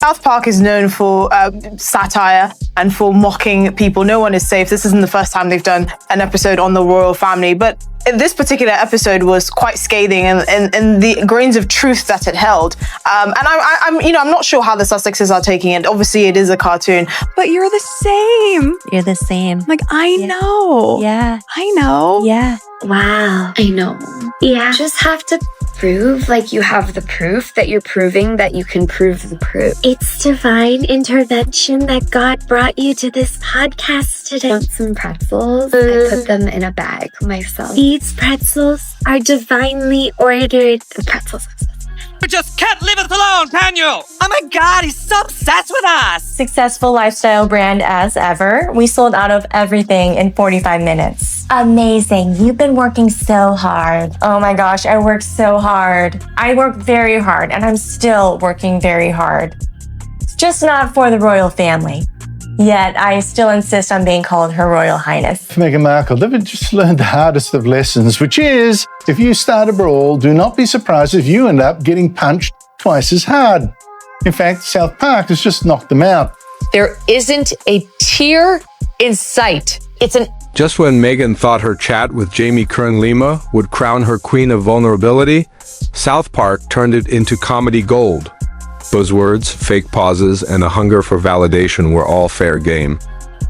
South Park is known for satire and for mocking people. No one is safe. This isn't the first time they've done an episode on the royal family, but this particular episode was quite scathing and the grains of truth that it held. And I'm not sure how the Sussexes are taking it. Obviously, it is a cartoon. But you're the same. You're the same. Like, I know. Yeah. I know. Yeah. Wow. I know. Yeah. You just have to prove, like you have the proof that you're proving that you can prove the proof. It's divine intervention that God brought you to this podcast today. I want some pretzels. I put them in a bag myself. These pretzels are divinely ordered. The pretzels. You just can't leave us alone, can you? Oh my God, he's so obsessed with us. Successful lifestyle brand as ever. We sold out of everything in 45 minutes. Amazing. You've been working so hard. Oh my gosh, I worked so hard. I worked very hard and I'm still working very hard. It's just not for the royal family. Yet I still insist on being called Her Royal Highness. Meghan Markle, they've just learned the hardest of lessons, which is, if you start a brawl, do not be surprised if you end up getting punched twice as hard. In fact, South Park has just knocked them out. There isn't a tear in sight. Just when Meghan thought her chat with Jamie Kern-Lima would crown her queen of vulnerability, South Park turned it into comedy gold. Buzzwords, fake pauses, and a hunger for validation were all fair game.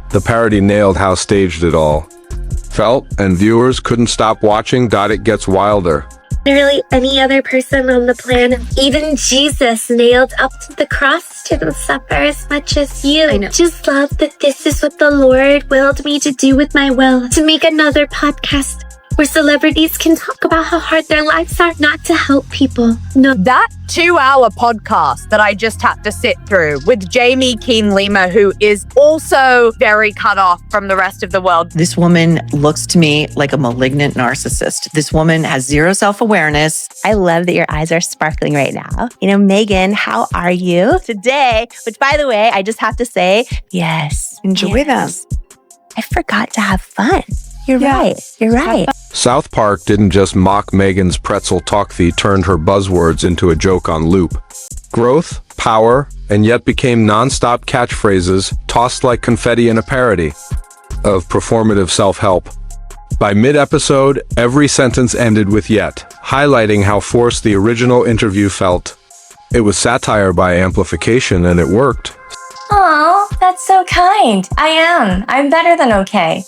The parody nailed how staged it all felt, and viewers couldn't stop watching. It gets wilder. Literally any other person on the planet, even Jesus, nailed up to the cross didn't suffer as much as you. I know. Just love that this is what the Lord willed me to do with my will, to make another podcast where celebrities can talk about how hard their lives are, not to help people. No. That 2-hour podcast that I just had to sit through with Jamie Keen-Lima, who is also very cut off from the rest of the world. This woman looks to me like a malignant narcissist. This woman has zero self-awareness. I love that your eyes are sparkling right now. You know, Meghan, how are you today? Which, by the way, I just have to say, yes. Enjoy them. I forgot to have fun. You're right. You're right. South Park didn't just mock Meghan's pretzel talk, they turned her buzzwords into a joke on loop. Growth, power, and yet became non-stop catchphrases tossed like confetti in a parody of performative self-help. By mid-episode, every sentence ended with yet, highlighting how forced the original interview felt. It was satire by amplification, and it worked. Aw, that's so kind. I am. I'm better than okay.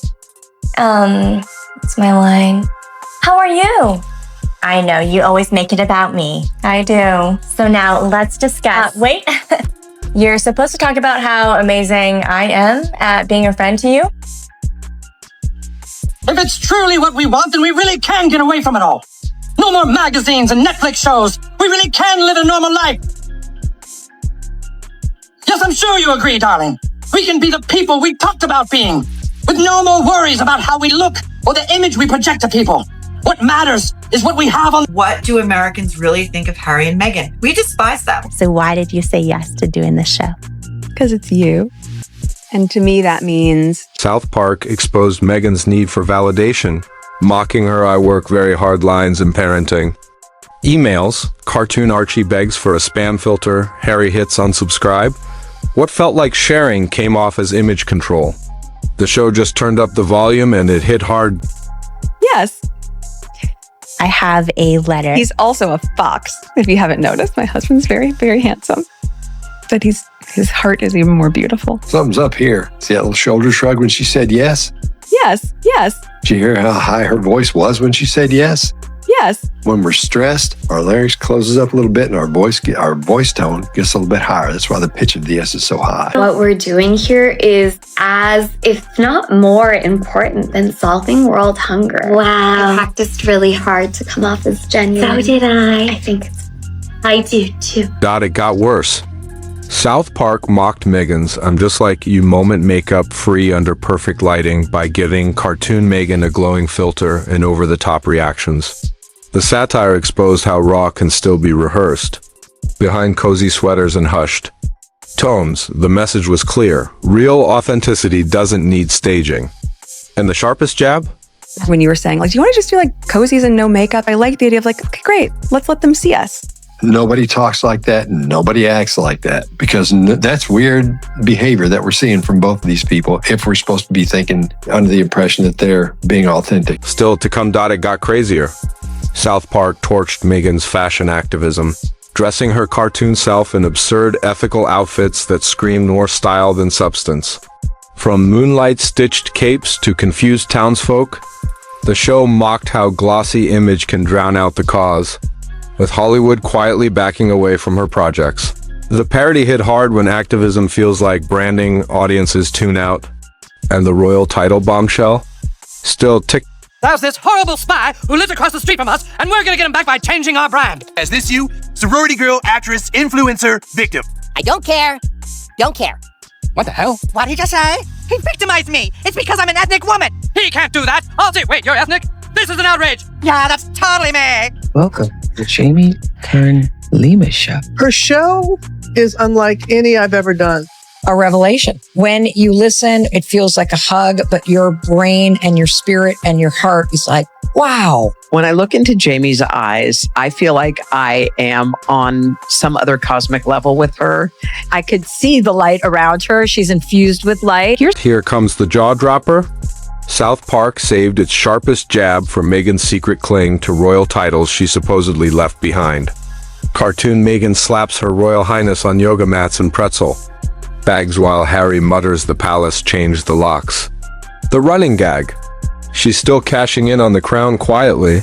What's my line? How are you? I know, you always make it about me. I do. So now let's discuss. Wait. You're supposed to talk about how amazing I am at being a friend to you? If it's truly what we want, then we really can get away from it all. No more magazines and Netflix shows. We really can live a normal life. Yes, I'm sure you agree, darling. We can be the people we talked about being, with no more worries about how we look or the image we project to people. What matters is what we have on. What do Americans really think of Harry and Meghan? We despise them. So why did you say yes to doing this show? Because it's you. And to me, that means... South Park exposed Meghan's need for validation, mocking her "I work very hard" lines in parenting. Emails, cartoon Archie begs for a spam filter, Harry hits unsubscribe. What felt like sharing came off as image control. The show just turned up the volume and it hit hard. Yes. I have a letter. He's also a fox, if you haven't noticed. My husband's very, very handsome. But his heart is even more beautiful. Something's up here. See that little shoulder shrug when she said yes? Yes, yes. Did you hear how high her voice was when she said yes? Yes. When we're stressed, our larynx closes up a little bit and our voice tone gets a little bit higher. That's why the pitch of the S is so high. What we're doing here is as, if not more important than solving world hunger. Wow. I practiced really hard to come off as genuine. So did I. I think I do too. It got worse. South Park mocked Meghan's "I'm just like you" moment makeup free under perfect lighting by giving cartoon Meghan a glowing filter and over-the-top reactions. The satire exposed how raw can still be rehearsed. Behind cozy sweaters and hushed tones, the message was clear. Real authenticity doesn't need staging. And the sharpest jab? When you were saying, like, do you want to just do like cozies and no makeup? I like the idea of like, okay, great, let's let them see us. Nobody talks like that. Nobody acts like that, because that's weird behavior that we're seeing from both of these people if we're supposed to be thinking under the impression that they're being authentic. Still to come, it got crazier. South Park torched Meghan's fashion activism, dressing her cartoon self in absurd ethical outfits that screamed more style than substance. From moonlight-stitched capes to confused townsfolk, the show mocked how glossy image can drown out the cause, with Hollywood quietly backing away from her projects. The parody hit hard when activism feels like branding, audiences tune out, and the royal title bombshell still tick. There's this horrible spy who lives across the street from us, and we're gonna get him back by changing our brand. Is this you? Sorority girl, actress, influencer, victim. I don't care. Don't care. What the hell? What did he just say? He victimized me. It's because I'm an ethnic woman. He can't do that. I'll say, wait, you're ethnic? This is an outrage. Yeah, that's totally me. Welcome to the Jamie Kern Lima Show. Her show is unlike any I've ever done. A revelation. When you listen, it feels like a hug, but your brain and your spirit and your heart is like, wow. When I look into Jamie's eyes, I feel like I am on some other cosmic level with her. I could see the light around her. She's infused with light. Here comes the jaw dropper. South Park saved its sharpest jab from Meghan's secret cling to royal titles she supposedly left behind. Cartoon Meghan slaps her royal highness on yoga mats and pretzel bags while Harry mutters the palace changed the locks. The running gag. She's still cashing in on the crown quietly.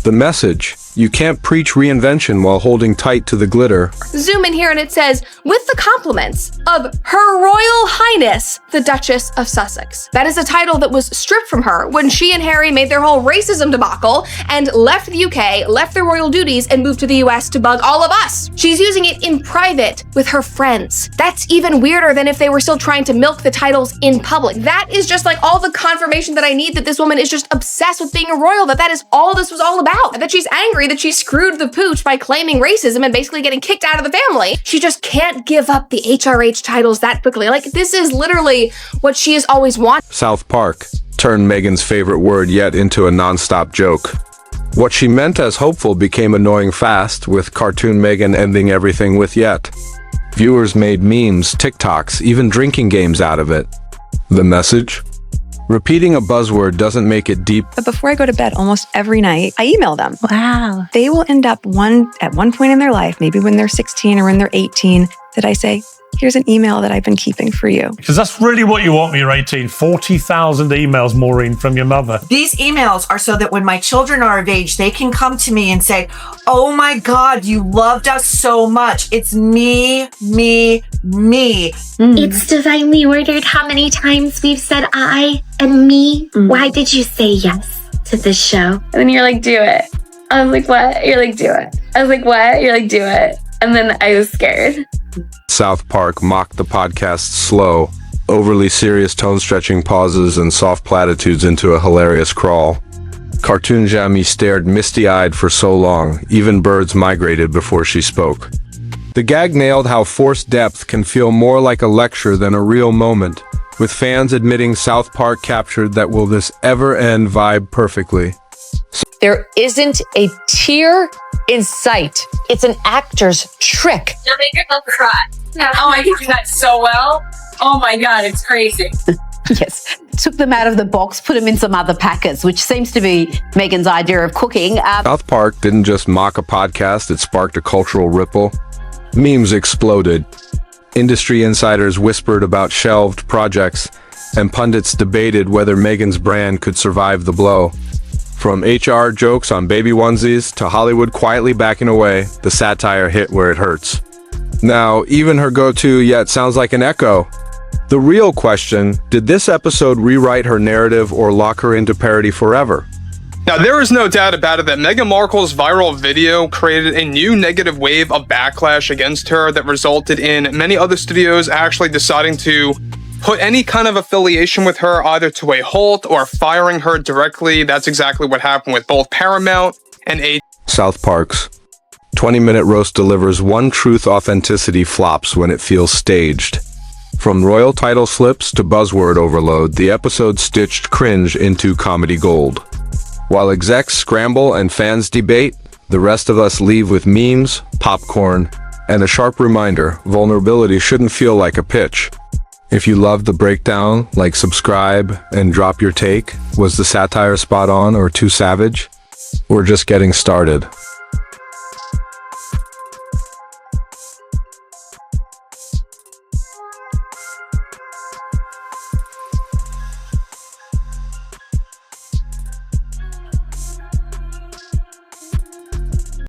The message. You can't preach reinvention while holding tight to the glitter. Zoom in here and it says, with the compliments of Her Royal Highness, the Duchess of Sussex. That is a title that was stripped from her when she and Harry made their whole racism debacle and left the UK, left their royal duties, and moved to the US to bug all of us. She's using it in private with her friends. That's even weirder than if they were still trying to milk the titles in public. That is just like all the confirmation that I need that this woman is just obsessed with being a royal, that is all this was all about, that she's angry that she screwed the pooch by claiming racism and basically getting kicked out of the family. She just can't give up the HRH titles that quickly. Like, this is literally what she has always wanted. South Park turned Meghan's favorite word yet into a non-stop joke. What she meant as hopeful became annoying fast, with cartoon Meghan ending everything with yet. Viewers made memes, TikToks, even drinking games out of it. The message? Repeating a buzzword doesn't make it deep. But before I go to bed almost every night, I email them. Wow. They will end up at one point in their life, maybe when they're 16 or when they're 18, that I say, here's an email that I've been keeping for you. Because that's really what you want when you're 18. 40,000 emails, Maureen, from your mother. These emails are so that when my children are of age, they can come to me and say, oh my God, you loved us so much. It's me. It's divinely ordered how many times we've said I and me. Why did you say yes to this show? And then you're like, do it. I was like, what? You're like, do it. I was like, what? You're like, do it. And then I was scared. South Park mocked the podcast's slow, overly serious tone-stretching pauses and soft platitudes into a hilarious crawl. Cartoon Jamie stared misty-eyed for so long, even birds migrated before she spoke. The gag nailed how forced depth can feel more like a lecture than a real moment, with fans admitting South Park captured that will this ever end vibe perfectly. There isn't a tear in sight. It's an actor's trick. You'll make yourself cry. Oh, I can do that so well. Oh my God, it's crazy. Yes. Took them out of the box, put them in some other packets, which seems to be Meghan's idea of cooking. South Park didn't just mock a podcast, it sparked a cultural ripple. Memes exploded. Industry insiders whispered about shelved projects, and pundits debated whether Meghan's brand could survive the blow. From HR jokes on baby onesies to Hollywood quietly backing away, the satire hit where it hurts. Now, even her go-to yet sounds like an echo. The real question, did this episode rewrite her narrative or lock her into parody forever? Now, there is no doubt about it that Meghan Markle's viral video created a new negative wave of backlash against her that resulted in many other studios actually deciding to put any kind of affiliation with her either to a halt or firing her directly. That's exactly what happened with both Paramount and South Park's 20-minute roast delivers one truth: authenticity flops when it feels staged. From royal title slips to buzzword overload, the episode stitched cringe into comedy gold. While execs scramble and fans debate, The rest of us leave with memes, popcorn, and a sharp reminder, vulnerability shouldn't feel like a pitch. If you loved the breakdown, like, subscribe, and drop your take. Was the satire spot on or too savage? We're just getting started.